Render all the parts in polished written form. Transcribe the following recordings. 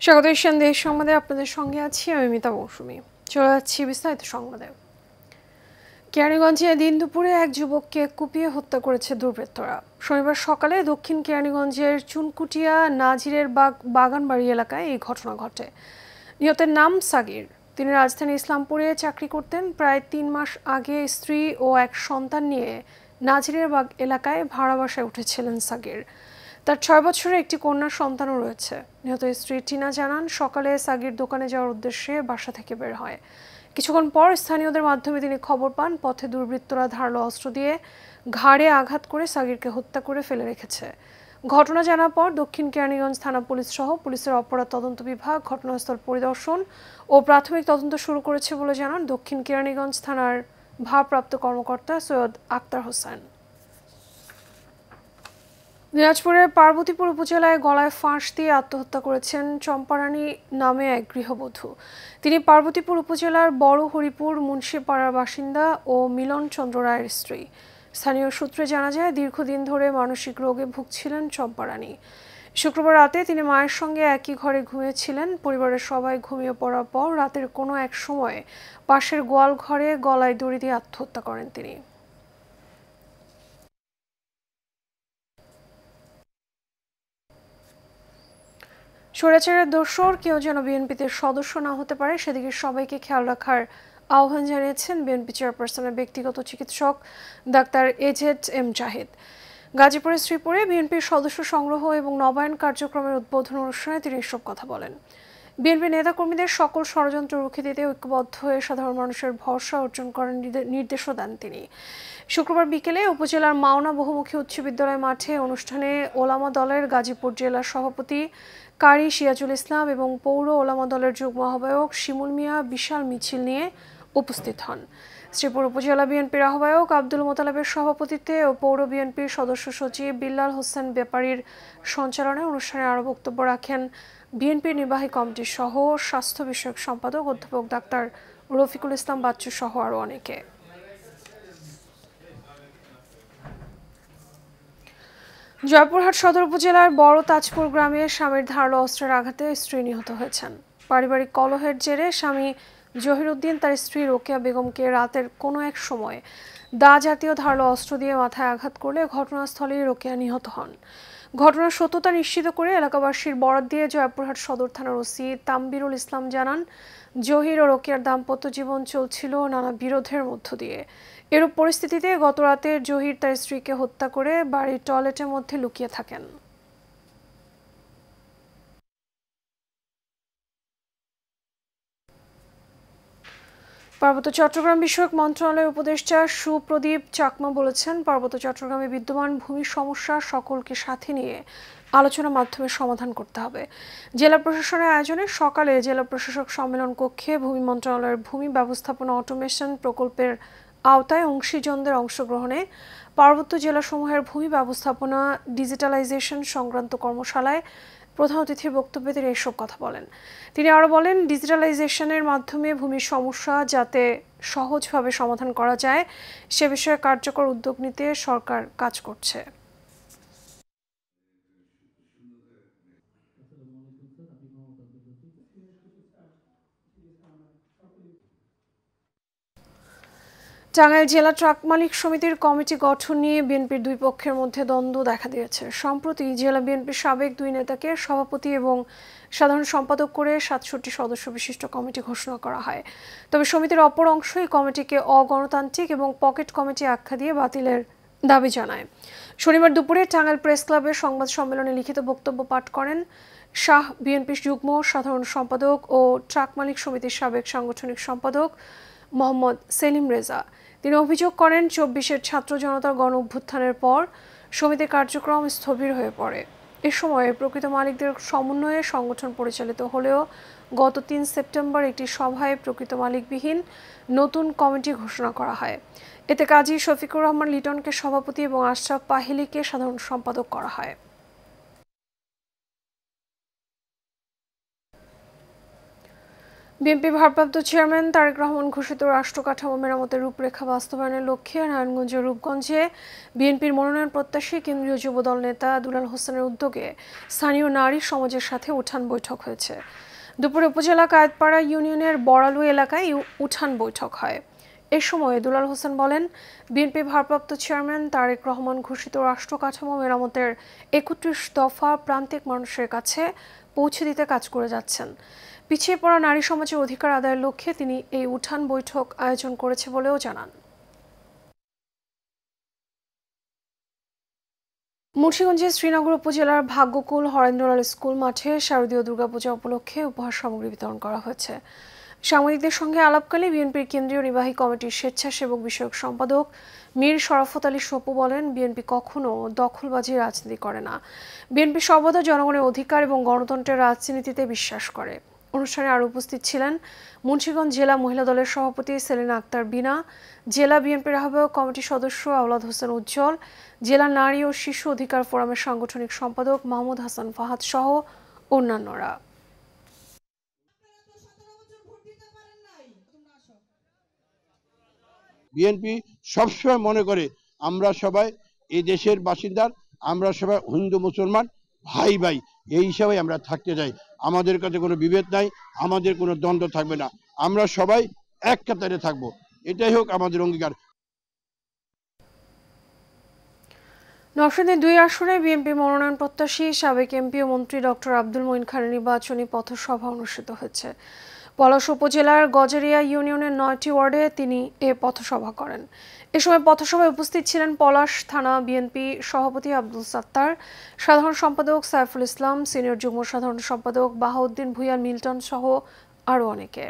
স্বাগত দেশ সংবাদে আপনাদের সঙ্গে আছি আমি মিতা মৌসুমী। চলে যাচ্ছি বিস্তারিত সংবাদে। কেরানীগঞ্জে দিন দুপুরে এক যুবককে কুপিয়ে হত্যা করেছে দুর্বৃত্তরা। শনিবার সকালে দক্ষিণ কেরানীগঞ্জের চুনকুটিয়া নাজিরের বাগানবাড়ি এলাকায় এই ঘটনা ঘটে। নিহতের নাম সাগির। তিনি রাজধানী ইসলামপুরে চাকরি করতেন। প্রায় ৩ মাস আগে স্ত্রী ও এক সন্তান নিয়ে নাজিরের বাগ এলাকায় ভাড়া বাসায় উঠেছিলেন সাগির। তার ৬ বছরের একটি কন্যা সন্তানও রয়েছে। নিহত স্ত্রী টিনা জানান, সকালে সাগির দোকানে যাওয়ার উদ্দেশ্যে বাসা থেকে বের হয়। কিছুক্ষণ পর স্থানীয়দের মাধ্যমে তিনি খবর পান পথে দুর্বৃত্তরা ধারালো অস্ত্র দিয়ে ঘাড়ে আঘাত করে সাগিরকে হত্যা করে ফেলে রেখেছে। ঘটনা জানার পর দক্ষিণ কেরানীগঞ্জ থানা পুলিশ সহ পুলিশের অপরাধ তদন্ত বিভাগ ঘটনাস্থল পরিদর্শন ও প্রাথমিক তদন্ত শুরু করেছে বলে জানান দক্ষিণ কেরানীগঞ্জ থানার ভারপ্রাপ্ত কর্মকর্তা সৈয়দ আক্তার হোসেন। দিনাজপুরের পার্বতীপুর উপজেলায় গলায় ফাঁস দিয়ে আত্মহত্যা করেছেন চম্পারানী নামে এক গৃহবধূ। তিনি পার্বতীপুর উপজেলার বড় হরিপুর মুন্সিপাড়ার বাসিন্দা ও মিলন চন্দ্র রায়ের স্ত্রী। স্থানীয় সূত্রে জানা যায়, দীর্ঘদিন ধরে মানসিক রোগে ভুগছিলেন চম্পারানী। শুক্রবার রাতে তিনি মায়ের সঙ্গে একই ঘরে ঘুমিয়েছিলেন। পরিবারের সবাই ঘুমিয়ে পড়ার পর রাতের কোনো এক সময় পাশের গোয়াল ঘরে গলায় দড়ি দিয়ে আত্মহত্যা করেন তিনি। স্বৈরাচারের দোসর কেউ যেন বিএনপিতে সদস্য না হতে পারে, সেদিকে সবাইকে খেয়াল রাখার আহ্বান জানিয়েছেন বিএনপি চেয়ারপারসনের ব্যক্তিগত চিকিৎসক ডাক্তার এজেড.এম. জাহিদ। গাজীপুরের শ্রীপুরে বিএনপির সদস্য সংগ্রহ এবং নবায়ন কার্যক্রমের উদ্বোধন অনুষ্ঠানে তিনি এসব কথা বলেন। বিএনপি নেতাকর্মীদের সকল ষড়যন্ত্র রুখে দিতে ঐক্যবদ্ধ হয়ে সাধারণ মানুষের ভরসা অর্জন করার নির্দেশও দেন তিনি। শুক্রবার বিকেলে উপজেলার মাওনা বহুমুখী উচ্চ বিদ্যালয় মাঠে অনুষ্ঠানে ওলামা দলের গাজীপুর জেলা সভাপতি কারি সিয়াজুল ইসলাম এবং পৌর ওলামা দলের যুগ্ম আহ্বায়ক শিমুল মিয়া বিশাল মিছিল নিয়ে উপস্থিত হন। শ্রীপুর উপজেলা বিএনপির আহ্বায়ক আব্দুল মোতালেবের সভাপতিত্বে ও পৌর বিএনপির সদস্য সচিব বিল্লাল হোসেন ব্যাপারীর সঞ্চালনায় অনুষ্ঠানে আরও বক্তব্য রাখেন বিএনপির নির্বাহী কমিটির সহ স্বাস্থ্য বিষয়ক সম্পাদক অধ্যাপক ডাক্তার রফিকুল ইসলাম বাচ্চু সহ আরও অনেকে। জয়পুরহাট সদর উপজেলার বড় তাজপুর গ্রামে স্বামীর ধারালো অস্ত্রের আঘাতে স্ত্রী নিহত হয়েছেন। পারিবারিক কলহের জেরে স্বামী জহিরুদ্দিন তার স্ত্রী রোকেয়া বেগমকে রাতের কোনো এক সময় দা জাতীয় ধারালো অস্ত্র দিয়ে মাথায় আঘাত করলে ঘটনাস্থলেই রোকেয়া নিহত হন। ঘটনার সত্যতা নিশ্চিত করে এলাকাবাসীর বরাত দিয়ে জয়পুরহাট সদর থানার ওসি তাম্বিরুল ইসলাম জানান, জহির ও রোকেয়ার দাম্পত্য জীবন চলছিল নানা বিরোধের মধ্য দিয়ে। এরূপ পরিস্থিতিতে গতরাতে জহির তার স্ত্রীকে হত্যা করে বাড়ির টয়লেটের মধ্যে লুকিয়ে থাকেন। পার্বত্য চট্টগ্রাম বিষয়ক মন্ত্রণালয়ের উপদেষ্টা সুপ্রদীপ চাকমা বলেছেন, পার্বত্য চট্টগ্রামে বিদ্যমান ভূমি সমস্যা সকলকে সাথে নিয়ে আলোচনার মাধ্যমে সমাধান করতে হবে। জেলা প্রশাসনের আয়োজনে সকালে জেলা প্রশাসক সম্মেলন কক্ষে ভূমি মন্ত্রণালয়ের ভূমি ব্যবস্থাপনা অটোমেশন প্রকল্পের আওতায় অংশীজনদের অংশগ্রহণে পার্বত্য জেলাসমূহের ভূমি ব্যবস্থাপনা ডিজিটালাইজেশন সংক্রান্ত কর্মশালায় প্রধান অতিথির বক্তব্যে তিনি এসব কথা বলেন। তিনি আরও বলেন, ডিজিটালাইজেশনের মাধ্যমে ভূমির সমস্যা যাতে সহজভাবে সমাধান করা যায় সে বিষয়ে কার্যকর উদ্যোগ নিতে সরকার কাজ করছে। টাঙ্গাইল জেলা ট্রাক মালিক সমিতির কমিটি গঠন নিয়ে বিএনপির দুই পক্ষের মধ্যে দ্বন্দ্ব দেখা দিয়েছে। সম্প্রতি জেলা বিএনপির সাবেক দুই নেতাকে সভাপতি এবং সাধারণ সম্পাদক করে ৬৭ সদস্য বিশিষ্ট কমিটি ঘোষণা করা হয়। তবে সমিতির অপর অংশ এই কমিটিকে অগণতান্ত্রিক এবং পকেট কমিটি আখ্যা দিয়ে বাতিলের দাবি জানায়। শনিবার দুপুরে টাঙ্গাইল প্রেস ক্লাবের সংবাদ সম্মেলনে লিখিত বক্তব্য পাঠ করেন শাহ বিএনপির যুগ্ম সাধারণ সম্পাদক ও ট্রাক মালিক সমিতির সাবেক সাংগঠনিক সম্পাদক মোহাম্মদ সেলিম রেজা। তিনি অভিযোগ করেন, ২৪-এর ছাত্র জনতার গণ অভ্যুত্থানের পর সমিতির কার্যক্রম স্থবির হয়ে পড়ে। এ সময়ে প্রকৃত মালিকদের সমন্বয়ে সংগঠন পরিচালিত হলেও গত ৩ সেপ্টেম্বর একটি সভায় প্রকৃত মালিকবিহীন নতুন কমিটি ঘোষণা করা হয়। এতে কাজী শফিকুর রহমান লিটনকে সভাপতি এবং আশরাফ পাহিলিকে সাধারণ সম্পাদক করা হয়। বিএনপি ভারপ্রাপ্ত চেয়ারম্যান তারেক রহমান ঘোষিত রাষ্ট্র কাঠামো মেরামতের রূপরেখা বাস্তবায়নের লক্ষ্যে নারায়ণগঞ্জের রূপগঞ্জে বিএনপির মনোনয়ন প্রত্যাশী কেন্দ্রীয় যুবদল নেতা দুলাল হোসেনের উদ্যোগে স্থানীয় নারী সমাজের সাথে উঠান বৈঠক হয়েছে। দুপুরে উপজেলা কায়েতপাড়া ইউনিয়নের বড়ালু এলাকায় উঠান বৈঠক হয়। এ সময় দুলাল হোসেন বলেন, বিএনপি ভারপ্রাপ্ত চেয়ারম্যান তারেক রহমান ঘোষিত রাষ্ট্র কাঠামো মেরামতের ৩১ দফা প্রান্তিক মানুষের কাছে পৌঁছে দিতে কাজ করে যাচ্ছেন। পিছিয়ে পড়া নারী সমাজের অধিকার আদায়ের লক্ষ্যে তিনি এই উঠান বৈঠক আয়োজন করেছে বলেও জানান। মুন্সিগঞ্জের শ্রীনগর উপজেলার ভাগ্যকুল হরেন্দ্রলাল স্কুল মাঠে শারদীয় দুর্গাপূজা উপলক্ষে উপহার সামগ্রী বিতরণ করা হয়েছে। সাংবাদিকদের সঙ্গে আলাপকালে বিএনপির কেন্দ্রীয় নির্বাহী কমিটির স্বেচ্ছাসেবক বিষয়ক সম্পাদক মীর শরাফত আলী সপু বলেন, বিএনপি কখনো দখলবাজি রাজনীতি করে না। বিএনপি সর্বদা জনগণের অধিকার এবং গণতন্ত্রের রাজনীতিতে বিশ্বাস করে। অনুষ্ঠানে আরও উপস্থিত ছিলেন মুন্সিগঞ্জ জেলা মহিলা দলের সভাপতি সেলিনা আক্তার বিনা, জেলা বিএনপির আহ্বায়ক কমিটির সদস্য আওলাদ হোসেন উজ্জ্বল, জেলা নারী ও শিশু অধিকার ফোরামের সাংগঠনিক সম্পাদক মাহমুদ হাসান ফাহাদ সহ অন্যান্যরা। বিএনপি সবসময় মনে করে আমরা সবাই এই দেশের বাসিন্দা, আমরা সবাই হিন্দু মুসলমান ভাই ভাই, এই হিসাবে আমরা থাকতে চাই। আমাদের কাছে কোনো বিভেদ নাই, আমাদের কোনো দ্বন্দ্ব থাকবে না, আমরা সবাই এক কাতারে থাকবো, এটাই হোক আমাদের অঙ্গীকার। নরসিংদী ২ আসনে বিএনপি মনোনয়ন প্রত্যাশী সাবেক এমপি ও মন্ত্রী ডক্টর আব্দুল মঈন খানের নির্বাচনী পথসভা অনুষ্ঠিত হয়েছে। পলাশ উপজেলার গজারিয়া ইউনিয়নের ৯টি ওয়ার্ডে তিনি এ পথসভা করেন। এ সময় পথসভায় উপস্থিত ছিলেন পলাশ থানা বিএনপি সভাপতি আব্দুল সাত্তার, সাধারণ সম্পাদক সাইফুল ইসলাম, সিনিয়র যুগ্ম সাধারণ সম্পাদক বাহাউদ্দিন ভুঁইয়া মিল্টন সহ আরও অনেকে।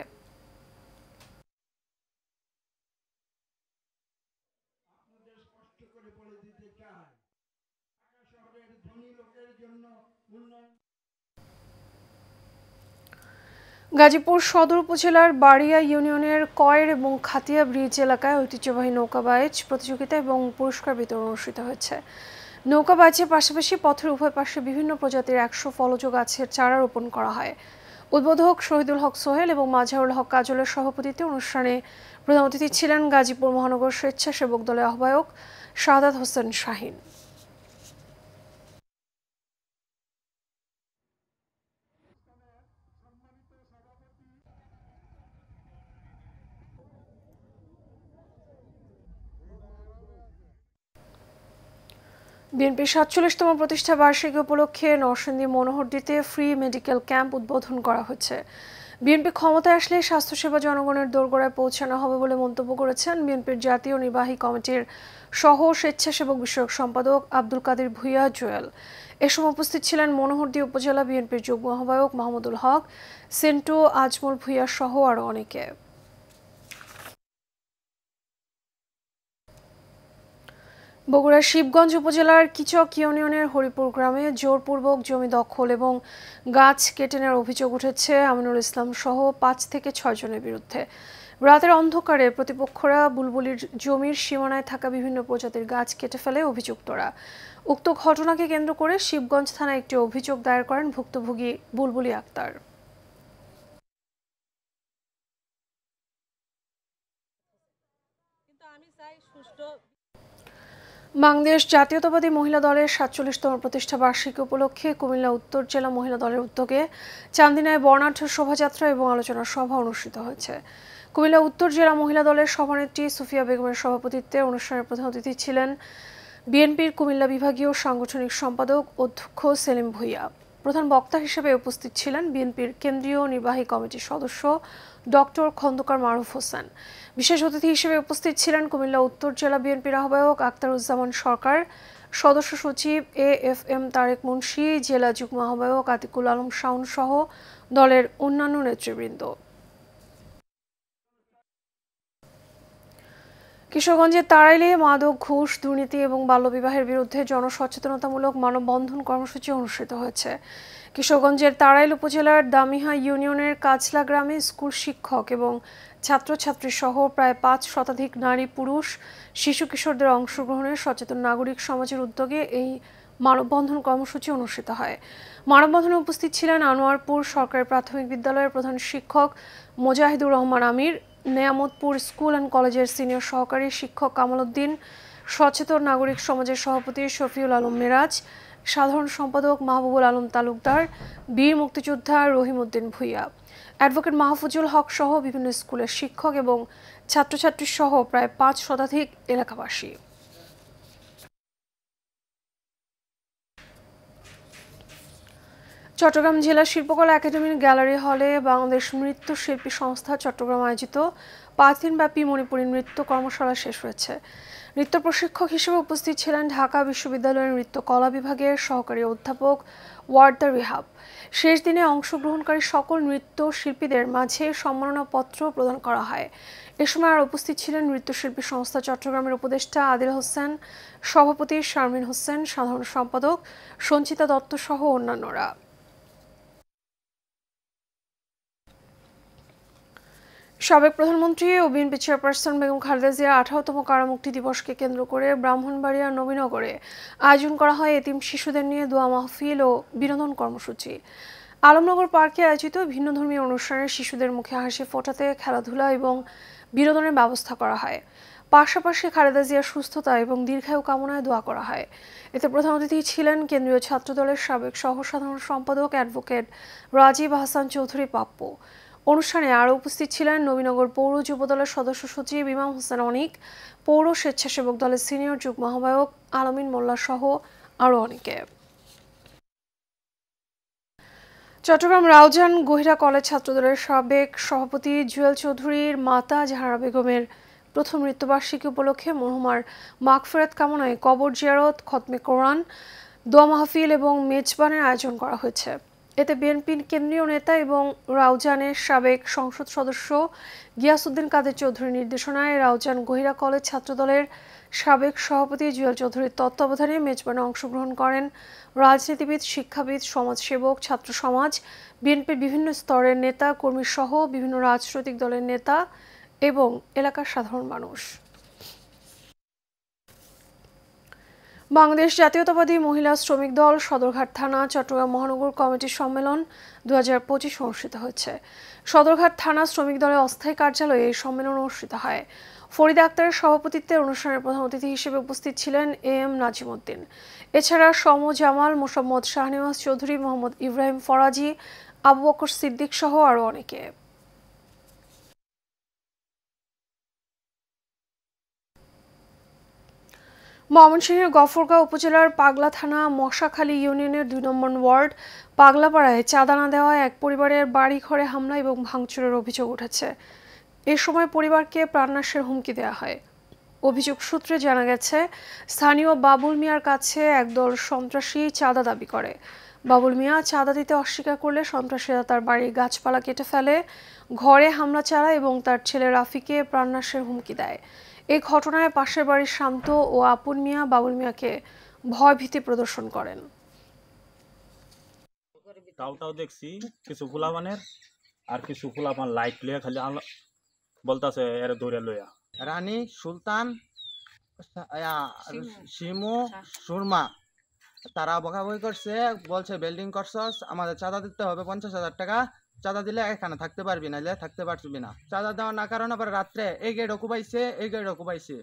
গাজীপুর সদর উপজেলার বাড়িয়া ইউনিয়নের কয়ের এবং খাতিয়া ব্রিজ এলাকায় ঐতিহ্যবাহী নৌকা বাইচ প্রতিযোগিতা এবং পুরস্কার বিতরণ অনুষ্ঠিত হয়েছে। নৌকা বাইচের পাশাপাশি পথের উভয় পাশে বিভিন্ন প্রজাতির ১০০ ফলজ গাছের চারা রোপণ করা হয়। উদ্বোধক শহীদুল হক সোহেল এবং মাঝারুল হক কাজলের সভাপতিত্বে অনুষ্ঠানে প্রধান অতিথি ছিলেন গাজীপুর মহানগর স্বেচ্ছাসেবক দলের আহ্বায়ক শাহাদাত হোসেন শাহিন। বিএনপির ৪৭তম প্রতিষ্ঠা বার্ষিকী উপলক্ষে নরসিংদী মনোহরদীতে ফ্রি মেডিকেল ক্যাম্প উদ্বোধন করা হয়েছে। বিএনপি ক্ষমতায় আসলে স্বাস্থ্যসেবা জনগণের দোরগোড়ায় পৌঁছানো হবে বলে মন্তব্য করেছেন বিএনপির জাতীয় নির্বাহী কমিটির সহ স্বেচ্ছাসেবক বিষয়ক সম্পাদক আব্দুল কাদের ভুঁইয়া জুয়েল। এ সময় উপস্থিত ছিলেন মনোহরদী উপজেলা বিএনপির যুগ্ম আহ্বায়ক মাহমুদুল হক, সেন্টু আজমল ভুঁইয়া সহ আরও অনেকে। বগুড়ার শিবগঞ্জ উপজেলার কিচক ইউনিয়নের হরিপুর গ্রামে জোরপূর্বক জমি দখল এবং গাছ কেটে নেওয়ার অভিযোগ উঠেছে আমিনুল ইসলাম সহ ৫ থেকে ৬ জনের বিরুদ্ধে। রাতের অন্ধকারে প্রতিপক্ষরা বুলবুলির জমির সীমানায় থাকা বিভিন্ন প্রজাতির গাছ কেটে ফেলে অভিযুক্তরা। উক্ত ঘটনাকে কেন্দ্র করে শিবগঞ্জ থানায় একটি অভিযোগ দায়ের করেন ভুক্তভোগী বুলবুলি আক্তার। বাংলাদেশ জাতীয়তাবাদী মহিলা দলের ৪৭তম প্রতিষ্ঠা বার্ষিকী উপলক্ষে কুমিল্লা উত্তর জেলা মহিলা দলের উদ্যোগে চান্দিনায় বর্ণাঢ্য শোভাযাত্রা এবং আলোচনা সভা অনুষ্ঠিত হয়েছে। কুমিল্লা উত্তর জেলা মহিলা দলের সভানেত্রী সুফিয়া বেগমের সভাপতিত্বে অনুষ্ঠানের প্রধান অতিথি ছিলেন বিএনপির কুমিল্লা বিভাগীয় সাংগঠনিক সম্পাদক অধ্যক্ষ সেলিম ভুঁইয়া। প্রধান বক্তা হিসেবে উপস্থিত ছিলেন বিএনপির কেন্দ্রীয় নির্বাহী কমিটির সদস্য ডক্টর খন্দকার মারুফ হোসেন। বিশেষ অতিথি হিসেবে উপস্থিত ছিলেন কুমিল্লা উত্তর জেলা বিএনপির আহ্বায়ক আখতারুজ্জামান সরকার, সদস্য সচিব AFM তারেক মুন্সি, জেলা যুগ্ম আহ্বায়ক আতিকুল আলম শাওন সহ দলের অন্যান্য নেতৃবৃন্দ। কিশোরগঞ্জের তাড়াইলে মাদক, ঘুষ, দুর্নীতি এবং বাল্যবিবাহের বিরুদ্ধে জনসচেতনতামূলক মানববন্ধন কর্মসূচি অনুষ্ঠিত হয়েছে। কিশোরগঞ্জের তাড়াইল উপজেলার দামিহা ইউনিয়নের কাজলা গ্রামে স্কুল শিক্ষক এবং ছাত্রছাত্রী সহ প্রায় ৫ শতাধিক নারী, পুরুষ, শিশু কিশোরদের অংশগ্রহণে সচেতন নাগরিক সমাজের উদ্যোগে এই মানববন্ধন কর্মসূচি অনুষ্ঠিত হয়। মানববন্ধনে উপস্থিত ছিলেন আনোয়ারপুর সরকারি প্রাথমিক বিদ্যালয়ের প্রধান শিক্ষক মোজাহিদুর রহমান আমির, নেয়ামতপুর স্কুল অ্যান্ড কলেজের সিনিয়র সহকারী শিক্ষক কামাল উদ্দিন, সচেতন নাগরিক সমাজের সভাপতি শফিউল আলম মিরাজ, সাধারণ সম্পাদক মাহবুবুল আলম তালুকদার, বীর মুক্তিযোদ্ধা রহিম উদ্দিন ভূঁইয়া, অ্যাডভোকেট মাহফুজুল হক সহ বিভিন্ন স্কুলের শিক্ষক এবং ছাত্রছাত্রী সহ প্রায় 5 শতাধিক এলাকাবাসী। চট্টগ্রাম জেলা শিল্পকলা একাডেমির গ্যালারি হলে বাংলাদেশ নৃত্যশিল্পী সংস্থা চট্টগ্রাম আয়োজিত 5 দিনব্যাপী মণিপুরী নৃত্য কর্মশালা শেষ হয়েছে। নৃত্য প্রশিক্ষক হিসেবে উপস্থিত ছিলেন ঢাকা বিশ্ববিদ্যালয়ের নৃত্য কলা বিভাগের সহকারী অধ্যাপক ওয়ার্দা রিহাব। শেষ দিনে অংশগ্রহণকারী সকল নৃত্য শিল্পীদের মাঝে সম্মাননাপত্র প্রদান করা হয়। এ সময় আর উপস্থিত ছিলেন নৃত্যশিল্পী সংস্থা চট্টগ্রামের উপদেষ্টা আদিল হোসেন, সভাপতি শারমিন হোসেন, সাধারণ সম্পাদক সঞ্চিতা দত্ত সহ অন্যান্যরা। সাবেক প্রধানমন্ত্রী ও বিএনপি চেয়ারপারসন বেগম খালেদা জিয়ার 18তম কারামুক্তি দিবসকে কেন্দ্র করে ব্রাহ্মণবাড়িয়া নবীনগরে আয়োজন করা হয় এতিম শিশুদের নিয়ে দোয়া মাহফিল ও বিনোদন কর্মসূচি। আলমনগর পার্কে আয়োজিত ভিন্ন ধর্মীয় অনুষ্ঠানে শিশুদের মুখে হাসি ফোটাতে খেলাধুলা এবং বিনোদনের ব্যবস্থা করা হয়। পাশাপাশি খালেদা জিয়ার সুস্থতা এবং দীর্ঘায়ু কামনায় দোয়া করা হয়। এতে প্রধান অতিথি ছিলেন কেন্দ্রীয় ছাত্রদলের সাবেক সহ সাধারণ সম্পাদক অ্যাডভোকেট রাজীব হাসান চৌধুরী পাপ্পু। অনুষ্ঠানে আরও উপস্থিত ছিলেন নবীনগর পৌর যুবদলের সদস্য সচিব ইমাম হোসেন অনিক, পৌর স্বেচ্ছাসেবক দলের সিনিয়র যুগ্ম আহ্বায়ক আলমিন মোল্লা সহ আরও অনেকে। চট্টগ্রাম রাউজান গহিরা কলেজ ছাত্রদলের সাবেক সভাপতি জুয়েল চৌধুরীর মাতা জাহারা বেগমের প্রথম মৃত্যুবার্ষিকী উপলক্ষে মরহুমার মাগফিরাত কামনায় কবর জিয়ারত, খতমে কোরআন, দোয়া মাহফিল এবং মেজবানের আয়োজন করা হয়েছে। এতে বিএনপির কেন্দ্রীয় নেতা এবং রাউজানের সাবেক সংসদ সদস্য গিয়াসউদ্দিন কাদের চৌধুরীর নির্দেশনায় রাউজান গহিরা কলেজ ছাত্রদলের সাবেক সভাপতি জুয়েল চৌধুরীর তত্ত্বাবধানে মেজবানে অংশগ্রহণ করেন রাজনীতিবিদ, শিক্ষাবিদ, সমাজসেবক, ছাত্র সমাজ, বিএনপির বিভিন্ন স্তরের নেতা কর্মী সহ বিভিন্ন রাজনৈতিক দলের নেতা এবং এলাকার সাধারণ মানুষ। বাংলাদেশ জাতীয়তাবাদী মহিলা শ্রমিক দল সদরঘাট থানা চট্টগ্রাম মহানগর কমিটির সম্মেলন 2025 অনুষ্ঠিত হয়েছে। সদরঘাট থানা শ্রমিক দলের অস্থায়ী কার্যালয়ে এই সম্মেলন অনুষ্ঠিত হয়। ফরিদা আক্তারের সভাপতিত্বে অনুষ্ঠানের প্রধান অতিথি হিসেবে উপস্থিত ছিলেন AM নাজিম উদ্দিন। এছাড়া সম জামাল, মোসাম্মদ শাহনেওয়াজ চৌধুরী, মোহাম্মদ ইব্রাহিম ফরাজি, আবু বকর সিদ্দিক সহ আরও অনেকে। ময়মনসিংহের গফরগাঁও উপজেলার পাগলা থানা মশাখালী ইউনিয়নের 2 নম্বর ওয়ার্ড পাগলাপাড়ায় চাঁদা না দেওয়ায় এক পরিবারের বাড়ি ঘরে হামলা এবং ভাঙচুরের অভিযোগ উঠেছে। এ সময় পরিবারকে প্রাণনাশের হুমকি দেওয়া হয়। অভিযোগ সূত্রে জানা গেছে, স্থানীয় বাবুল মিয়ার কাছে একদল সন্ত্রাসী চাঁদা দাবি করে। বাবুল মিয়া চাঁদা দিতে অস্বীকার করলে সন্ত্রাসীরা তার বাড়ির গাছপালা কেটে ফেলে, ঘরে হামলা চালায় এবং তার ছেলে রাফিকে প্রাণনাশের হুমকি দেয়। এই ঘটনায় পাশের বাড়ির শান্ত ও আপন মিয়া বাবুল মিয়াকে ভয়ভীতি প্রদর্শন করেন। তাও দেখছি কিছু ফুলাবানের আর কিছু ফুলাবান লাইট লইয়া খালি বলতাছে এর ধরে লইয়া রানী সুলতান শিমু সুরমা তারা বকাবকি করছে, বলছে বিল্ডিং করছস, আমাদের চাঁদা দিতে হবে 50,000 টাকা, চাঁদা দিলে এখানে থাকতে পারবি না, থাকতে পারবি না। চাঁদা দেওয়া না কারণে আবার রাত্রে এই গেট কুবাইছে,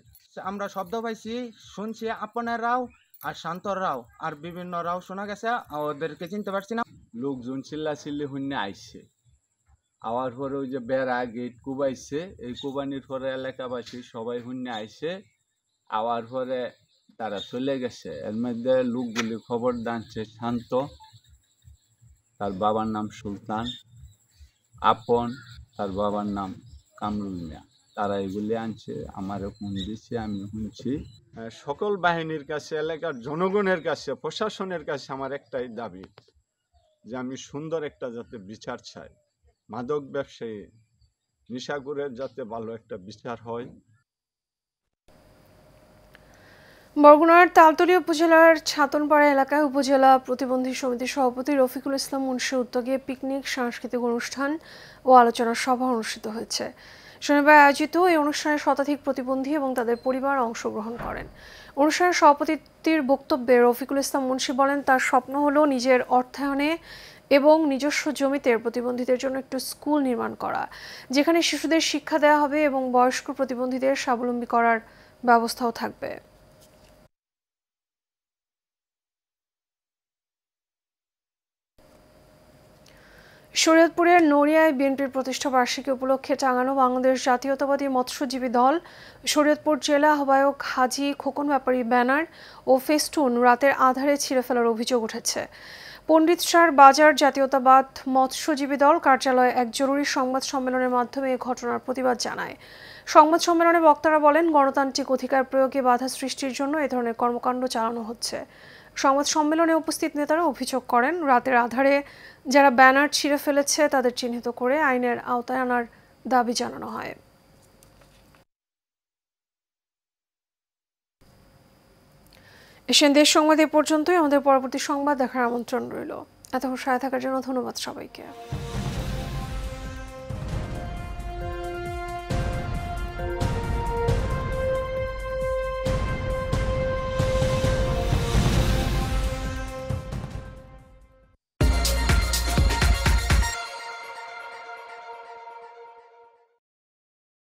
আমরা শব্দ পাইছি, শুনছি আপনার রাও আর শান্তর রাও আর বিভিন্ন রাও শোনা গেছে, ওদেরকে চিনতে পারছি না। লোকজন চিল্লাচিল্লি হুন্নে আইছে, আওয়ার পরে ওই যে বেড়া গেট কুবাইছে, এই কুবানির পরে এলাকাবাসী সবাই হুন্নে আইছে, আওয়ার পরে তারা চলে গেছে। এর মধ্যে লোকগুলি খবর দাঁড়ছে শান্ত, তার বাবার নাম সুলতান, আপন তার বাবার নাম কামরুল মিয়া, তারা এগুলি আনছে, আমার ফোন দিচ্ছে, আমি শুনছি। সকল বাহিনীর কাছে, এলাকার জনগণের কাছে, প্রশাসনের কাছে আমার একটাই দাবি যে আমি সুন্দর একটা যাতে বিচার চাই, মাদক ব্যবসায়ী নিশাকুরের যাতে ভালো একটা বিচার হয়। বরগুনার তালতলী উপজেলার ছাতনপাড়া এলাকায় উপজেলা প্রতিবন্ধী সমিতির সভাপতি রফিকুল ইসলাম মুন্সির উদ্যোগে পিকনিক, সাংস্কৃতিক অনুষ্ঠান ও আলোচনা সভা অনুষ্ঠিত হয়েছে। শনিবার আয়োজিত এই অনুষ্ঠানে শতাধিক প্রতিবন্ধী এবং তাদের পরিবার অংশগ্রহণ করেন। অনুষ্ঠানের সভাপতির বক্তব্যে রফিকুল ইসলাম মুন্সী বলেন, তার স্বপ্ন হলো নিজের অর্থায়নে এবং নিজস্ব জমিতে প্রতিবন্ধীদের জন্য একটু স্কুল নির্মাণ করা, যেখানে শিশুদের শিক্ষা দেওয়া হবে এবং বয়স্ক প্রতিবন্ধীদের স্বাবলম্বী করার ব্যবস্থাও থাকবে। শরীয়তপুরের নড়িয়ায় বিএনপির প্রতিষ্ঠা বার্ষিকী উপলক্ষে টাঙানো বাংলাদেশ জাতীয়তাবাদী মৎস্যজীবী দল শরীয়তপুর জেলা আহ্বায়ক হাজী খোকন ব্যাপারী ব্যানার ও ফেস্টুন রাতের আধারে ছিঁড়ে ফেলার অভিযোগ উঠেছে। পণ্ডিতসার বাজার জাতীয়তাবাদ মৎস্যজীবী দল কার্যালয়ে এক জরুরি সংবাদ সম্মেলনের মাধ্যমে এ ঘটনার প্রতিবাদ জানায়। সংবাদ সম্মেলনে বক্তারা বলেন, গণতান্ত্রিক অধিকার প্রয়োগে বাধা সৃষ্টির জন্য এ ধরনের কর্মকাণ্ড চালানো হচ্ছে। সংবাদ সম্মেলনে উপস্থিত নেতারা অভিযোগ করেন, রাতের আধারে যারা ব্যানার ছিঁড়ে ফেলেছে তাদের চিহ্নিত করে আইনের আওতায় আনার দাবি জানানো হয়। এশিয়ান দেশ সংবাদ এ পর্যন্তই। আমাদের পরবর্তী সংবাদ দেখার আমন্ত্রণ রইল। এতক্ষণ সাথে থাকার জন্য ধন্যবাদ সবাইকে।